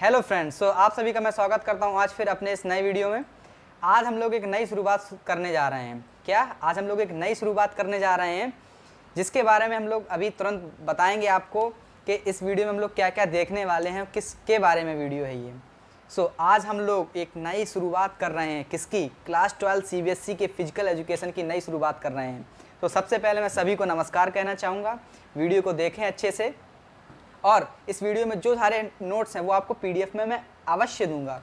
Hello friends, आप सभी का मैं स्वागत करता हूं आज फिर अपने इस नए वीडियो में। आज हम लोग एक नई शुरुआत करने जा रहे हैं। क्या आज हम लोग एक नई शुरुआत करने जा रहे हैं जिसके बारे में हम लोग अभी तुरंत बताएंगे आपको कि इस वीडियो में हम लोग क्या क्या देखने वाले हैं, किसके बारे में वीडियो है ये। आज हम लोग एक नई शुरुआत कर रहे हैं। किसकी? क्लास 12 CBSE के फिजिकल एजुकेशन की नई शुरुआत कर रहे हैं। तो सबसे पहले मैं सभी को नमस्कार कहना चाहूँगा। वीडियो को देखें अच्छे से, और इस वीडियो में जो सारे नोट्स हैं वो आपको PDF में मैं अवश्य दूंगा।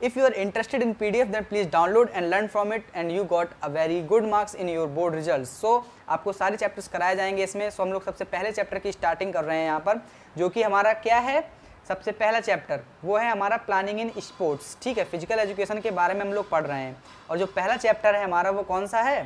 If you are interested in PDF then please download and learn from it and you got a very good marks in your board results. आपको सारे चैप्टर्स कराए जाएंगे इसमें। हम लोग सबसे पहले चैप्टर की स्टार्टिंग कर रहे हैं यहाँ पर, जो कि हमारा क्या है, सबसे पहला चैप्टर वो है हमारा प्लानिंग इन स्पोर्ट्स। ठीक है, फिजिकल एजुकेशन के बारे में हम लोग पढ़ रहे हैं, और जो पहला चैप्टर है हमारा वो कौन सा है?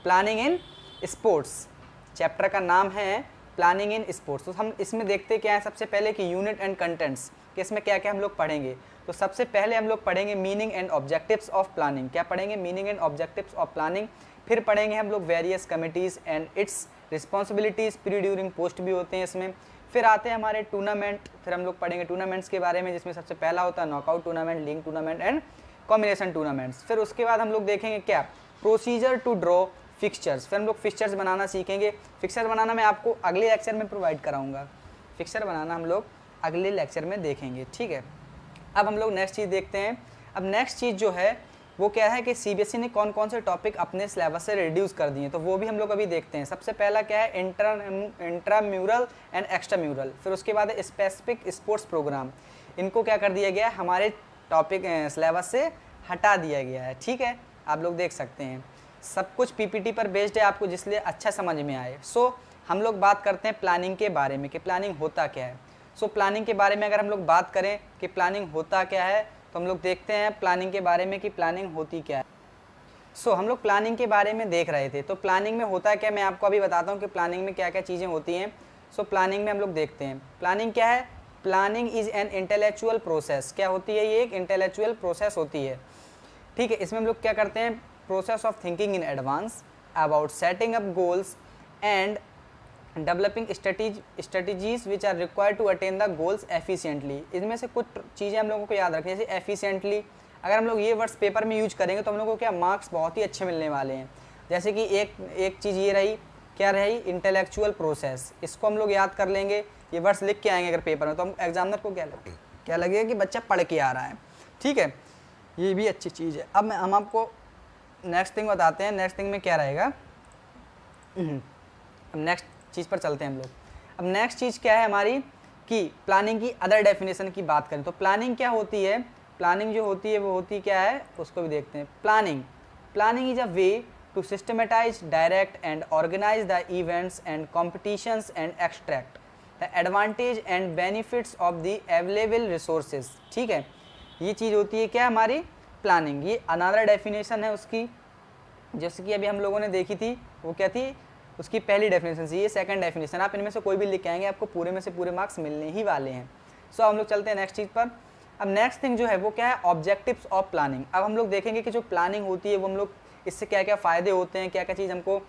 Planning in sports. चैप्टर का नाम है प्लानिंग इन स्पोर्ट्स। तो हम इसमें देखते क्या है, सबसे पहले कि यूनिट एंड कंटेंट्स, कि इसमें क्या क्या हम लोग पढ़ेंगे। तो सबसे पहले हम लोग पढ़ेंगे meaning and objectives of planning. क्या पढ़ेंगे? Meaning and objectives of planning. फिर पढ़ेंगे हम लोग various committees and it's responsibilities, pre during post भी होते हैं इसमें। फिर आते हैं हमारे टूर्नामेंट। फिर हम लोग पढ़ेंगे टूर्नामेंट्स के बारे में, जिसमें सबसे पहला होता है knockout tournament, league tournament and combination tournaments. फिर उसके बाद हम लोग देखेंगे क्या, प्रोसीजर टू ड्रॉ फिक्सचर्स। फिर हम लोग फिक्सचर्स बनाना सीखेंगे। फिक्सचर बनाना मैं आपको अगले लेक्चर में प्रोवाइड कराऊंगा। फिक्सचर बनाना हम लोग अगले लेक्चर में देखेंगे। ठीक है, अब हम लोग नेक्स्ट चीज़ देखते हैं। अब नेक्स्ट चीज़ जो है वो क्या है कि CBSE ने कौन कौन से टॉपिक अपने सिलेबस से रिड्यूस कर दिए, तो वो भी हम लोग अभी देखते हैं। सबसे पहला क्या है, इंट्राम्यूरल एंड एक्स्ट्राम्यूरल। फिर उसके बाद स्पेसिफिक स्पोर्ट्स प्रोग्राम। इनको क्या कर दिया गया है, हमारे टॉपिक सिलेबस से हटा दिया गया है। ठीक है, आप लोग देख सकते हैं सब कुछ PPT पर बेस्ड है आपको, जिसलिए अच्छा समझ में आए। हम लोग बात करते हैं प्लानिंग के बारे में कि प्लानिंग होता क्या है। प्लानिंग के बारे में अगर हम लोग बात करें कि प्लानिंग होता क्या है, तो हम लोग देखते हैं प्लानिंग के बारे में कि प्लानिंग होती क्या है। हम लोग प्लानिंग के बारे में देख रहे थे। तो प्लानिंग में होता क्या, मैं आपको अभी बताता हूँ कि प्लानिंग में क्या क्या चीज़ें होती हैं। प्लानिंग में हम लोग देखते हैं प्लानिंग क्या है। Planning is an intellectual process. क्या होती है? ये एक इंटेलेक्चुअल प्रोसेस होती है। ठीक है, इसमें हम लोग क्या करते हैं, process of thinking in advance about setting up goals and developing strategies which are required to attain the goals efficiently। इसमें से कुछ चीज़ें हम लोगों को याद रखनी है, जैसे efficiently। अगर हम लोग ये वर्ड्स पेपर में यूज करेंगे तो हम लोगों को क्या मार्क्स बहुत ही अच्छे मिलने वाले हैं। जैसे कि एक चीज़ ये रही, क्या रही, इंटेलेक्चुअल प्रोसेस। इसको हम लोग याद कर लेंगे, ये वर्ड्स लिख के आएंगे अगर पेपर में, तो हम एग्जामिनर को क्या लगेगा कि बच्चा पढ़ के आ रहा है। ठीक है, ये भी अच्छी चीज़ है। अब हम आपको नेक्स्ट थिंग बताते हैं। नेक्स्ट थिंग में क्या रहेगा, अब नेक्स्ट चीज़ पर चलते हैं हम लोग। अब नेक्स्ट चीज़ क्या है हमारी, कि प्लानिंग की अदर डेफिनेशन की बात करें तो प्लानिंग क्या होती है। प्लानिंग जो होती है वो होती क्या है, उसको भी देखते हैं। Planning is a way to systematize, direct and organize the events and competitions and extract the advantage and benefits of the available resources. ठीक है, ये चीज़ होती है क्या हमारी प्लानिंग। ये अनदर डेफिनेशन है उसकी, जैसे कि अभी हम लोगों ने देखी थी, वो क्या थी, उसकी पहली डेफिनेशन थी। ये सेकंड डेफिनेशन। आप इनमें से कोई भी लिख के आएंगे, आपको पूरे में से पूरे मार्क्स मिलने ही वाले हैं। हम लोग चलते हैं नेक्स्ट चीज़ पर। अब नेक्स्ट थिंग जो है वो क्या है, ऑब्जेक्टिव्स ऑफ प्लानिंग। अब हम लोग देखेंगे कि जो प्लानिंग होती है वो हम लोग इससे क्या क्या फ़ायदे होते हैं, क्या क्या चीज़ हमको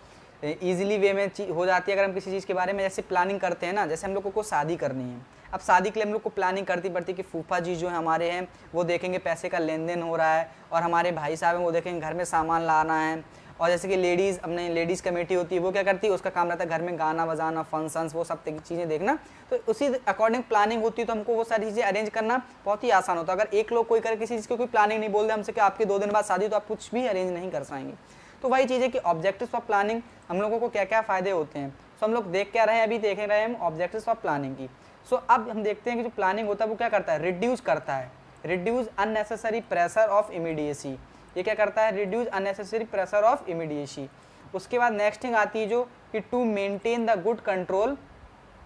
ईजिली वे में हो जाती है अगर हम किसी चीज़ के बारे में जैसे प्लानिंग करते हैं ना। जैसे हम लोग को शादी करनी है, अब शादी के लिए हम लोग को प्लानिंग करती पड़ती कि फूफा जी जो है हमारे हैं वो देखेंगे पैसे का लेन देन हो रहा है, और हमारे भाई साहब हैं वो देखेंगे घर में सामान लाना है। और जैसे कि लेडीज़, अपने लेडीज़ कमेटी होती है वो क्या करती है, उसका काम रहता है घर में गाना बजाना, फंक्शंस, वो सब चीज़ें देखना। तो उसी अकॉर्डिंग प्लानिंग होती है, तो हमको वो सारी चीज़ें अरेंज करना बहुत ही आसान होता है। अगर एक लोग कोई करे किसी चीज़ की कोई प्लानिंग नहीं बोल दे हमसे कि आपके 2 दिन बाद शादी, तो आप कुछ भी अरेंज नहीं कर पाएंगे। तो वही चीज़ है कि ऑब्जेक्टिव्स ऑफ प्लानिंग हम लोगों को क्या क्या फ़ायदे होते हैं। हम लोग देख क्या रहे हैं, अभी देख रहे हैं हम ऑब्जेक्टिव्स ऑफ प्लानिंग की। अब हम देखते हैं कि जो प्लानिंग होता है वो क्या करता है, रिड्यूस करता है, reduce unnecessary pressure of immediacy. ये क्या करता है, reduce unnecessary pressure of immediacy. उसके बाद नेक्स्ट थिंग आती है जो कि to maintain the good control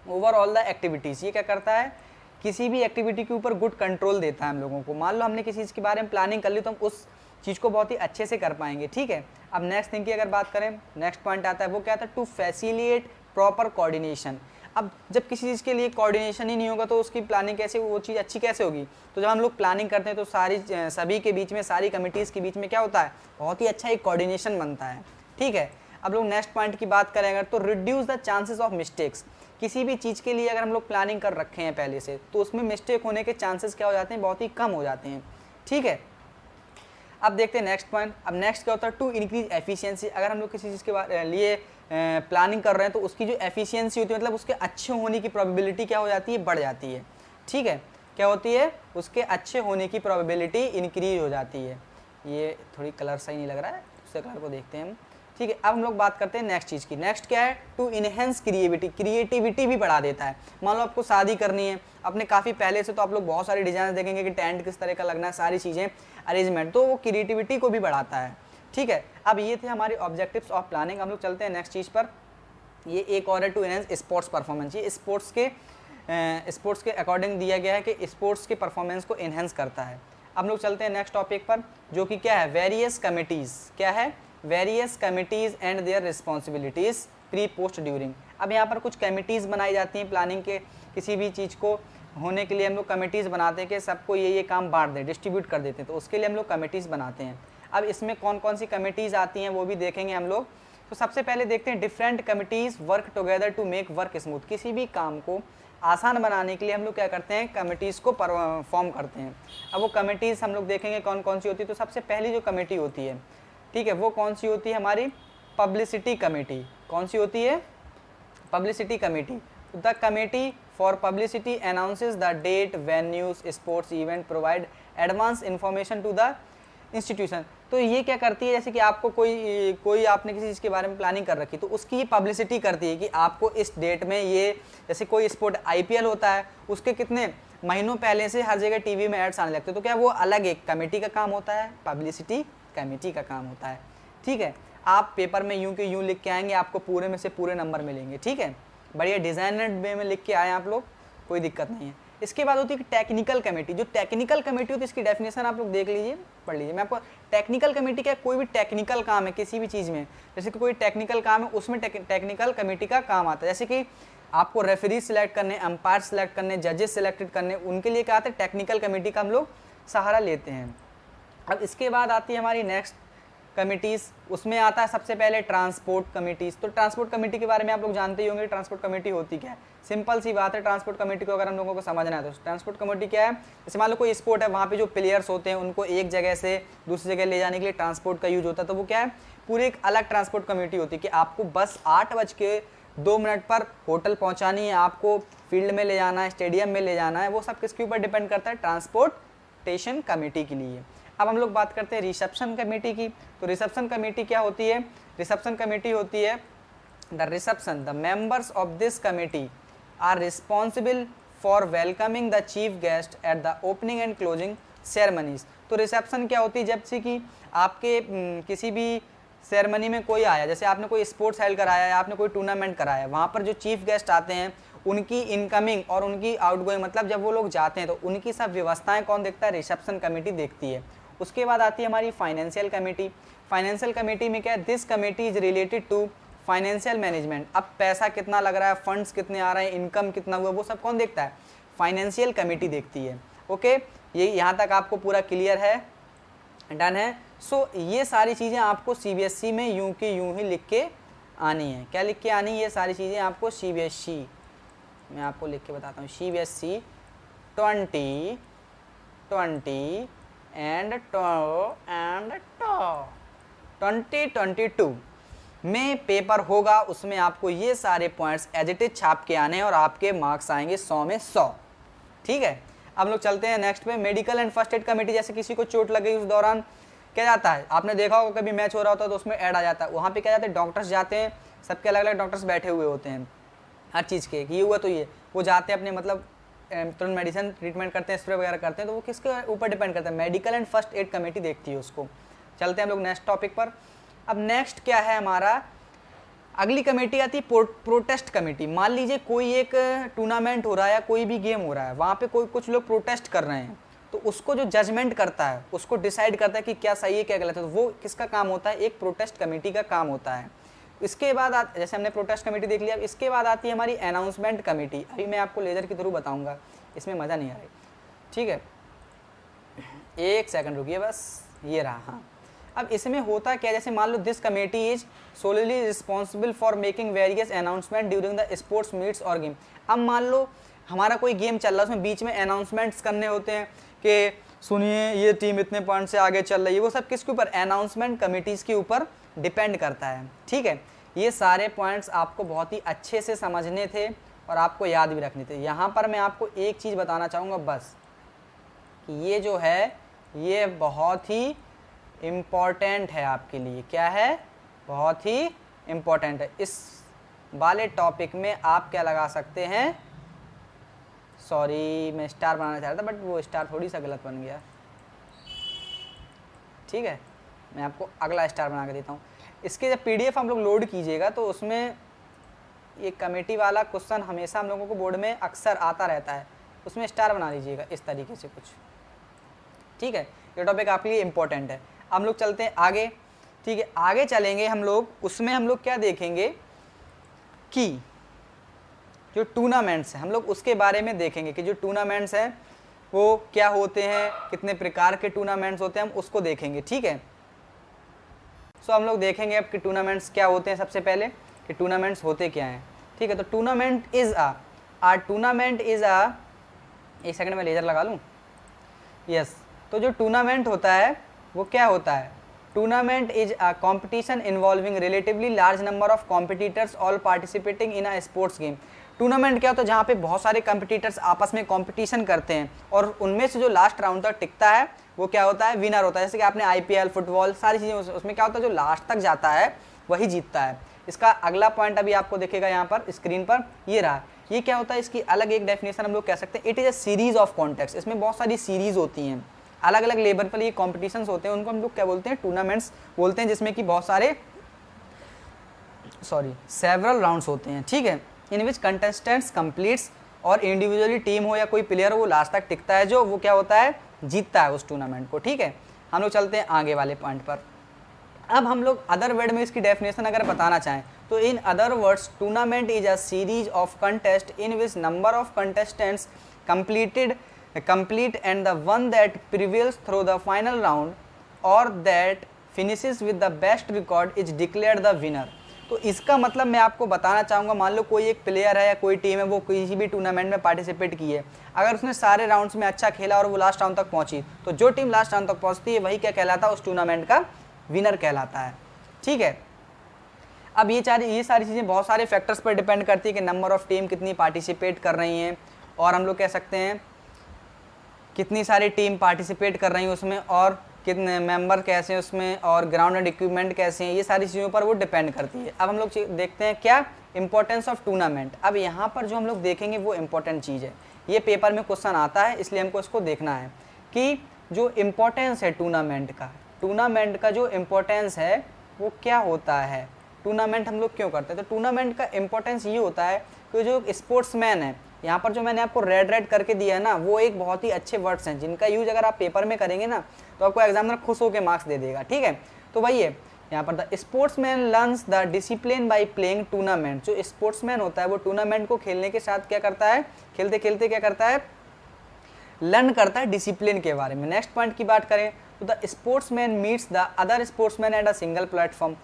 over all the activities. ये क्या करता है, किसी भी एक्टिविटी के ऊपर गुड कंट्रोल देता है हम लोगों को। मान लो हमने किसी चीज़ के बारे में प्लानिंग कर ली तो हम उस चीज़ को बहुत ही अच्छे से कर पाएंगे। ठीक है, अब नेक्स्ट थिंग की अगर बात करें, नेक्स्ट पॉइंट आता है वो क्या था, टू फैसिलिटेट प्रॉपर कोऑर्डिनेशन। अब जब किसी चीज़ के लिए कोऑर्डिनेशन ही नहीं होगा तो उसकी प्लानिंग कैसे, वो चीज़ अच्छी कैसे होगी। तो जब हम लोग प्लानिंग करते हैं तो सभी के बीच में, सारी कमिटीज़ के बीच में क्या होता है, बहुत ही अच्छा एक कोऑर्डिनेशन बनता है। ठीक है, अब लोग नेक्स्ट पॉइंट की बात करें अगर, तो reduce the chances of mistakes. किसी भी चीज़ के लिए अगर हम लोग प्लानिंग कर रखे हैं पहले से, तो उसमें मिस्टेक होने के चांसेस क्या हो जाते हैं, बहुत ही कम हो जाते हैं। ठीक है, अब देखते हैं नेक्स्ट पॉइंट। अब नेक्स्ट क्या होता है, टू इंक्रीज एफिशिएंसी। अगर हम लोग किसी चीज़ के लिए प्लानिंग कर रहे हैं तो उसकी जो एफिशिएंसी होती है, मतलब उसके अच्छे होने की प्रोबेबिलिटी क्या हो जाती है, बढ़ जाती है। ठीक है, क्या होती है, उसके अच्छे होने की प्रोबेबिलिटी इंक्रीज हो जाती है। ये थोड़ी कलर सही नहीं लग रहा है, दूसरे कलर को देखते हैं हम। ठीक है, अब हम लोग बात करते हैं नेक्स्ट चीज़ की। नेक्स्ट क्या है, टू इनहेंस क्रिएटिविटी भी बढ़ा देता है। मान लो आपको शादी करनी है, अपने काफ़ी पहले से तो आप लोग बहुत सारे डिजाइन देखेंगे कि टेंट किस तरह का लगना है, सारी चीज़ें अरेंजमेंट, तो वो क्रिएटिविटी को भी बढ़ाता है। ठीक है, अब ये थे हमारे ऑब्जेक्टिव्स ऑफ प्लानिंग। हम लोग चलते हैं नेक्स्ट चीज़ पर। ये एक और है, टू इनहेंस स्पोर्ट्स परफॉर्मेंस। ये स्पोर्ट्स के अकॉर्डिंग दिया गया है कि स्पोर्ट्स के परफॉर्मेंस को इनहेंस करता है। अब लोग चलते हैं नेक्स्ट टॉपिक पर, जो कि क्या है, वेरियस कमिटीज़। क्या है, various committees and their responsibilities pre post during. अब यहाँ पर कुछ कमिटीज़ बनाई जाती हैं प्लानिंग के, किसी भी चीज़ को होने के लिए हम लोग कमिटीज़ बनाते हैं कि सबको ये काम बांट दें, डिस्ट्रीब्यूट कर देते हैं, तो उसके लिए हम लोग कमिटीज़ बनाते हैं। अब इसमें कौन कौन सी कमिटीज़ आती हैं वो भी देखेंगे हम लोग। तो सबसे पहले देखते हैं, different committees work together to make work smooth. किसी भी काम को आसान बनाने के लिए हम लोग क्या करते हैं, कमिटीज़ को फॉर्म करते हैं। अब वो कमिटीज़ हम लोग देखेंगे कौन कौन सी होती है। तो सबसे पहली जो कमेटी होती है, ठीक है, वो कौन सी होती है, हमारी पब्लिसिटी कमेटी। कौन सी होती है, publicity committee. The committee for publicity announces the date, venues, sports event, provide advance information to the institution. तो ये क्या करती है, जैसे कि आपको कोई आपने किसी चीज़ के बारे में प्लानिंग कर रखी, तो उसकी पब्लिसिटी करती है कि आपको इस डेट में ये, जैसे कोई स्पोर्ट IPL होता है, उसके कितने महीनों पहले से हर जगह टीवी में एड्स आने लगते हैं, तो क्या वो अलग एक कमेटी का काम होता है, पब्लिसिटी कमेटी का काम होता है। ठीक है, आप पेपर में यूं के यूं लिख के आएंगे, आपको पूरे में से पूरे नंबर मिलेंगे। ठीक है, बढ़िया डिजाइनड वे में लिख के आए आप लोग, कोई दिक्कत नहीं है। इसके बाद होती है टेक्निकल कमेटी। जो टेक्निकल कमेटी होती है, इसकी डेफिनेशन आप लोग देख लीजिए, पढ़ लीजिए। मैं आपको, टेक्निकल कमेटी क्या है, कोई भी टेक्निकल काम है किसी भी चीज़ में, जैसे कि कोई टेक्निकल काम है, उसमें टेक्निकल कमेटी का काम आता है। जैसे कि आपको रेफरी सिलेक्ट करने, अंपायर सिलेक्ट करने, जजेस सिलेक्टेड करने, उनके लिए क्या आता है, टेक्निकल कमेटी का हम लोग सहारा लेते हैं। अब इसके बाद आती है हमारी नेक्स्ट कमिटीज़। उसमें आता है सबसे पहले ट्रांसपोर्ट कमिटीज़। तो ट्रांसपोर्ट कमेटी के बारे में आप लोग जानते ही होंगे, ट्रांसपोर्ट कमेटी होती क्या है। सिंपल सी बात है, ट्रांसपोर्ट कमेटी को अगर हम लोगों को समझना है तो ट्रांसपोर्ट कमेटी क्या है, जैसे मान लो कोई स्पोर्ट है, वहाँ पे जो प्लेयर्स होते हैं उनको एक जगह से दूसरी जगह ले जाने के लिए ट्रांसपोर्ट का यूज होता है, तो वो क्या है, पूरी एक अलग ट्रांसपोर्ट कमेटी होती है कि आपको बस 8:02 पर होटल पहुँचानी है, आपको फील्ड में ले जाना है, स्टेडियम में ले जाना है, वो सब किसके ऊपर डिपेंड करता है, ट्रांसपोर्टेशन कमेटी के लिए। अब हम लोग बात करते हैं रिसेप्शन कमेटी की। तो रिसेप्शन कमेटी क्या होती है, रिसेप्शन कमेटी होती है, the reception, the members of this committee are responsible for welcoming the chief guest at the opening and closing ceremonies. तो रिसेप्शन क्या होती है, जब से कि आपके किसी भी सेरेमनी में कोई आया, जैसे आपने कोई स्पोर्ट्स हेल्ड कराया है, आपने कोई टूर्नामेंट कराया, वहाँ पर जो चीफ गेस्ट आते हैं उनकी इनकमिंग और उनकी आउटगोइंग, मतलब जब वो लोग जाते हैं तो उनकी सब व्यवस्थाएं कौन देखता है, रिसेप्शन कमेटी देखती है। उसके बाद आती है हमारी फाइनेंशियल कमेटी। फाइनेंशियल कमेटी में क्या है, this committee is related to financial management. अब पैसा कितना लग रहा है, फंड्स कितने आ रहे हैं, इनकम कितना हुआ, वो सब कौन देखता है, फाइनेंशियल कमेटी देखती है। ओके, ये यहाँ तक आपको पूरा क्लियर है, डन है। सो ये सारी चीज़ें आपको CBSE में यूं की यूं ही लिख के आनी है। क्या लिख के आनी है, ये सारी चीज़ें आपको CBSE, मैं आपको लिख के बताता हूँ, CBSE 2020 एंड 2022 में पेपर होगा, उसमें आपको ये सारे पॉइंट्स एज इट इज छाप के आने हैं और आपके मार्क्स आएंगे 100 में 100। ठीक है, अब लोग चलते हैं नेक्स्ट पे, medical and first aid committee. जैसे किसी को चोट लगी, उस दौरान क्या जाता है, आपने देखा होगा कभी मैच हो रहा होता है तो उसमें ऐड आ जाता है, वहाँ पे क्या जाते हैं, डॉक्टर्स जाते हैं, सबके अलग अलग डॉक्टर्स बैठे हुए होते हैं हर चीज़ के, ये हुआ तो ये, वो जाते हैं अपने मतलब तुरंत मेडिसिन ट्रीटमेंट करते हैं, स्प्रे वगैरह करते हैं, तो वो किसके ऊपर डिपेंड करता है, medical and first aid committee देखती है उसको। चलते हैं हम लोग नेक्स्ट टॉपिक पर। अब नेक्स्ट क्या है हमारा, अगली कमेटी आती है प्रोटेस्ट कमेटी। मान लीजिए कोई एक टूर्नामेंट हो रहा है या कोई भी गेम हो रहा है, वहाँ पे कुछ लोग प्रोटेस्ट कर रहे हैं, तो उसको जो जजमेंट करता है, उसको डिसाइड करता है कि क्या सही है क्या गलत है, तो वो किसका काम होता है, एक प्रोटेस्ट कमेटी का काम होता है। इसके बाद जैसे हमने प्रोटेस्ट कमेटी देख लिया, इसके बाद आती है हमारी अनाउंसमेंट कमेटी। अभी मैं आपको लेजर के थ्रू बताऊंगा, इसमें मज़ा नहीं आ रही, ठीक है, एक सेकंड रुकिए बस, ये रहा। हाँ, अब इसमें होता क्या, जैसे मान लो this committee is solely responsible for making various announcement during the sports meets और गेम। अब मान लो हमारा कोई गेम चल रहा है, उसमें बीच में अनाउंसमेंट्स करने होते हैं कि सुनिए ये टीम इतने पॉइंट से आगे चल रही है, वो सब किसके ऊपर, अनाउंसमेंट कमिटीज़ के ऊपर डिपेंड करता है। ठीक है, ये सारे पॉइंट्स आपको बहुत ही अच्छे से समझने थे और आपको याद भी रखने थे। यहाँ पर मैं आपको एक चीज़ बताना चाहूँगा बस, कि ये जो है ये बहुत ही इम्पॉर्टेंट है आपके लिए। क्या है, बहुत ही इम्पॉर्टेंट है। इस वाले टॉपिक में आप क्या लगा सकते हैं, सॉरी मैं स्टार बनाना चाह रहा था बट वो स्टार थोड़ी सा गलत बन गया। ठीक है, मैं आपको अगला स्टार बना के देता हूँ। इसके जब PDF हम लोग लोड कीजिएगा तो उसमें ये कमेटी वाला क्वेश्चन हमेशा हम लोगों को बोर्ड में अक्सर आता रहता है, उसमें स्टार बना लीजिएगा इस तरीके से कुछ। ठीक है, ये टॉपिक आपके लिए इम्पोर्टेंट है। हम लोग चलते हैं आगे। ठीक है, आगे चलेंगे हम लोग, उसमें हम लोग क्या देखेंगे कि जो टूर्नामेंट्स हैं हम लोग उसके बारे में देखेंगे कि जो टूर्नामेंट्स हैं वो क्या होते हैं, कितने प्रकार के टूर्नामेंट्स होते हैं, हम उसको देखेंगे। ठीक है, सो हम लोग देखेंगे अब कि टूर्नामेंट्स क्या होते हैं, सबसे पहले कि टूर्नामेंट्स होते क्या हैं। ठीक है, तो टूर्नामेंट इज़ एक सेकंड में लेजर लगा लूँ। यस, तो जो टूर्नामेंट होता है वो क्या होता है, tournament is a competition involving relatively large number of competitors all participating in a sports game. Tournament क्या होता है, जहाँ पे बहुत सारे कॉम्पिटिटर्स आपस में कंपटीशन करते हैं और उनमें से जो लास्ट राउंड तक टिकता है वो क्या होता है, विनर होता है। जैसे कि आपने IPL, फुटबॉल, सारी चीज़ें, उसमें क्या होता है, जो लास्ट तक जाता है वही जीतता है। इसका अगला पॉइंट अभी आपको दिखेगा यहाँ पर स्क्रीन पर, ये रहा। ये क्या होता है, इसकी अलग एक डेफिनेशन हम लोग कह सकते हैं, it is a series of contest. इसमें बहुत सारी सीरीज होती हैं, अलग अलग लेवल पर ये कॉम्पिटिशन्स होते हैं, उनको हम लोग क्या बोलते हैं, टूर्नामेंट्स बोलते हैं, जिसमें कि बहुत सारे सेवरल राउंड्स होते हैं। ठीक है, इन विच कंटेस्टेंट्स कंप्लीट्स, और इंडिविजुअली टीम हो या कोई प्लेयर हो वो लास्ट तक टिकता है, जो वो क्या होता है, जीतता है उस टूर्नामेंट को। ठीक है, हम लोग चलते हैं आगे वाले पॉइंट पर। अब हम लोग अदर वर्ड में इसकी डेफिनेशन अगर बताना चाहें तो in other words tournament is a series of contest in which number of contestants complete and the one that prevails through the final round or that finishes with the best record is declared the winner। तो इसका मतलब मैं आपको बताना चाहूँगा, मान लो कोई एक प्लेयर है या कोई टीम है, वो किसी भी टूर्नामेंट में पार्टिसिपेट की है, अगर उसने सारे राउंड्स में अच्छा खेला और वो लास्ट राउंड तक पहुँची, तो जो टीम लास्ट राउंड तक पहुँचती है वही क्या कहलाता है, उस टूर्नामेंट का विनर कहलाता है। ठीक है, अब ये सारी चीज़ें बहुत सारे फैक्टर्स पर डिपेंड करती है कि नंबर ऑफ टीम कितनी पार्टिसिपेट कर रही हैं, और हम लोग कह सकते हैं कितनी सारी टीम पार्टिसिपेट कर रही हैं उसमें, और कितने मेंबर कैसे हैं उसमें, और ग्राउंड एंड इक्विपमेंट कैसे हैं, ये सारी चीज़ों पर वो डिपेंड करती है। अब हम लोग देखते हैं क्या, इंपॉर्टेंस ऑफ टूर्नामेंट। अब यहाँ पर जो हम लोग देखेंगे वो इंपॉर्टेंट चीज़ है, ये पेपर में क्वेश्चन आता है, इसलिए हमको इसको देखना है कि जो इम्पोर्टेंस है टूर्नामेंट का जो इम्पोर्टेंस है वो क्या होता है, टूर्नामेंट हम लोग क्यों करते हैं। तो टूर्नामेंट का इम्पोर्टेंस ये होता है कि जो स्पोर्ट्समैन है, यहाँ पर जो मैंने आपको रेड करके दिया है ना, वो एक बहुत ही अच्छे वर्ड्स हैं जिनका यूज अगर आप पेपर में करेंगे ना तो आपको एग्जामिनर खुश होकर मार्क्स दे देगा। ठीक है, तो वही है यहाँ पर, the sportsman learns the discipline by playing tournament. जो स्पोर्ट्समैन होता है वो टूर्नामेंट को खेलने के साथ क्या करता है, खेलते खेलते क्या करता है, लर्न करता है डिसिप्लिन के बारे में। नेक्स्ट पॉइंट की बात करें तो the sportsman meets the other sportsman at a single platform.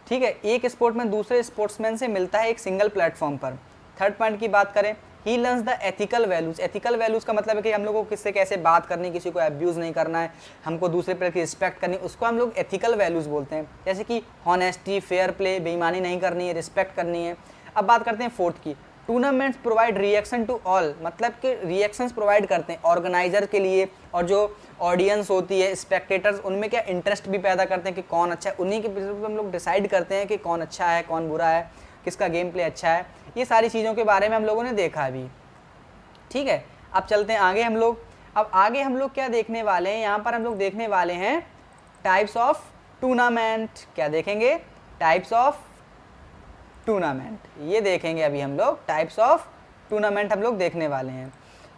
ठीक है, एक स्पोर्ट्समैन दूसरे स्पोर्ट्समैन से मिलता है एक सिंगल प्लेटफॉर्म पर। थर्ड पॉइंट की बात करें, he learns the ethical values. Ethical values का मतलब है कि हम लोगों को किससे कैसे बात करनी, किसी को अब्यूज़ नहीं करना है, हमको दूसरे प्लेयर की रिस्पेक्ट करनी, उसको हम लोग एथिकल वैल्यूज़ बोलते हैं। जैसे कि हॉनेस्टी, फेयर प्ले, बेईमानी नहीं करनी है, रिस्पेक्ट करनी है। अब बात करते हैं फोर्थ की, tournaments provide reaction to all, मतलब कि रिएक्शंस प्रोवाइड करते हैं ऑर्गेनाइजर के लिए, और जो ऑडियंस होती है, स्पेक्टेटर्स, उनमें क्या इंटरेस्ट भी पैदा करते हैं कि कौन अच्छा है, उन्हीं के बेसिस पे हम लोग डिसाइड करते हैं कि कौन अच्छा है, कौन बुरा है, किसका गेम प्ले अच्छा है। ये सारी चीज़ों के बारे में हम लोगों ने देखा अभी। ठीक है, अब चलते हैं आगे हम लोग। अब आगे हम लोग क्या देखने वाले हैं, यहाँ पर हम लोग देखने वाले हैं टाइप्स ऑफ टूर्नामेंट। क्या देखेंगे, टाइप्स ऑफ टूर्नामेंट, ये देखेंगे अभी हम लोग, टाइप्स ऑफ टूर्नामेंट हम लोग देखने वाले हैं।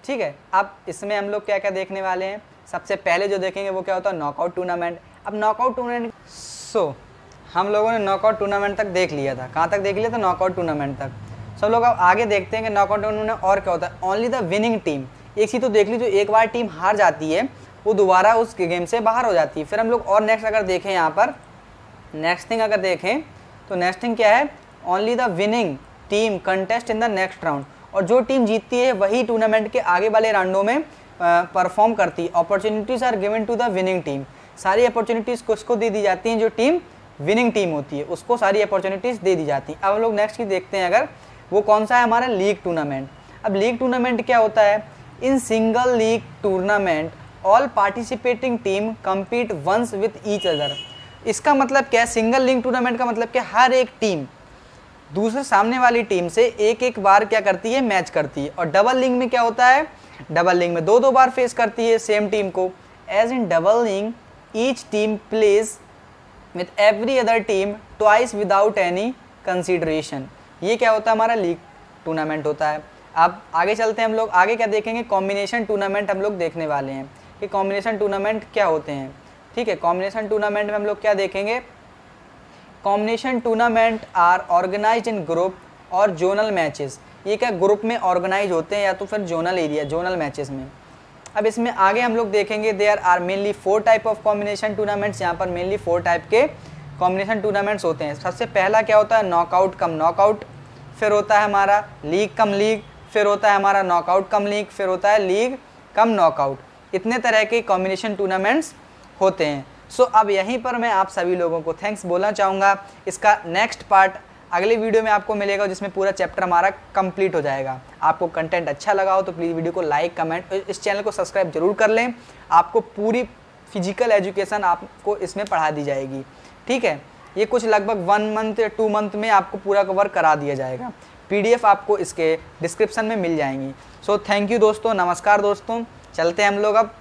ठीक है, अब इसमें हम लोग क्या क्या देखने वाले हैं, सबसे पहले जो देखेंगे वो क्या होता है, नॉकआउट टूर्नामेंट। अब नॉकआउट टूर्नामेंट, हम लोगों ने नॉकआउट टूर्नामेंट तक देख लिया था, कहाँ तक देख लिया था, नॉकआउट टूर्नामेंट तक। सब लोग अब आगे देखते हैं कि नॉकआउट टूर्नामेंट और क्या होता है। ओनली द विनिंग टीम, एक चीज़ तो देख ली, जो एक बार टीम हार जाती है वो दोबारा उस गेम से बाहर हो जाती है। फिर हम लोग और नेक्स्ट अगर देखें यहाँ पर, नेक्स्ट थिंग अगर देखें तो नेक्स्ट थिंग क्या है, only the winning team contest in the next round, और जो टीम जीतती है वही टूर्नामेंट के आगे वाले राउंडों में परफॉर्म करती है। Opportunities are given to the winning team, सारी अपॉर्चुनिटीज़ उसको दे दी जाती हैं जो टीम विनिंग टीम होती है, उसको सारी अपॉर्चुनिटीज़ दे दी जाती हैं। अब हम लोग नेक्स्ट की देखते हैं, अगर वो कौन सा है हमारा लीग टूर्नामेंट। अब लीग टूर्नामेंट क्या होता है, in single league tournament all participating team compete once with each other. इसका मतलब क्या है, सिंगल लीग टूर्नामेंट का मतलब क्या, हर एक टीम दूसरे सामने वाली टीम से एक एक बार क्या करती है, मैच करती है। और डबल लीग में क्या होता है, डबल लीग में दो दो बार फेस करती है सेम टीम को। As in double league each team plays with every other team twice without any consideration. ये क्या होता है, हमारा लीग टूर्नामेंट होता है। अब आगे चलते हैं हम लोग, आगे क्या देखेंगे, कॉम्बिनेशन टूर्नामेंट हम लोग देखने वाले हैं कि कॉम्बिनेशन टूर्नामेंट क्या होते हैं। ठीक है, कॉम्बिनेशन टूर्नामेंट में हम लोग क्या देखेंगे, combination tournament are organize in group और जोनल मैचेस। ये क्या ग्रुप में ऑर्गेनाइज होते हैं या तो फिर जोनल एरिया, जोनल मैचेस में। अब इसमें आगे हम लोग देखेंगे there are mainly 4 type of combination tournaments. यहाँ पर मेनली 4 टाइप के कॉम्बिनेशन टूर्नामेंट्स होते हैं। सबसे पहला क्या होता है, नॉकआउट कम नॉकआउट, फिर होता है हमारा लीग कम लीग, फिर होता है हमारा नॉकआउट कम लीग, फिर होता है लीग कम नॉकआउट। इतने तरह के कॉम्बिनेशन टूर्नामेंट्स होते हैं। सो अब यहीं पर मैं आप सभी लोगों को थैंक्स बोलना चाहूँगा। इसका नेक्स्ट पार्ट अगले वीडियो में आपको मिलेगा, जिसमें पूरा चैप्टर हमारा कंप्लीट हो जाएगा। आपको कंटेंट अच्छा लगा हो तो प्लीज़ वीडियो को लाइक, कमेंट, इस चैनल को सब्सक्राइब जरूर कर लें। आपको पूरी फिजिकल एजुकेशन आपको इसमें पढ़ा दी जाएगी। ठीक है, ये कुछ लगभग 1 मंथ या 2 मंथ में आपको पूरा कवर करा दिया जाएगा। PDF आपको इसके डिस्क्रिप्शन में मिल जाएंगी। सो थैंक यू दोस्तों, नमस्कार दोस्तों, चलते हैं हम लोग अब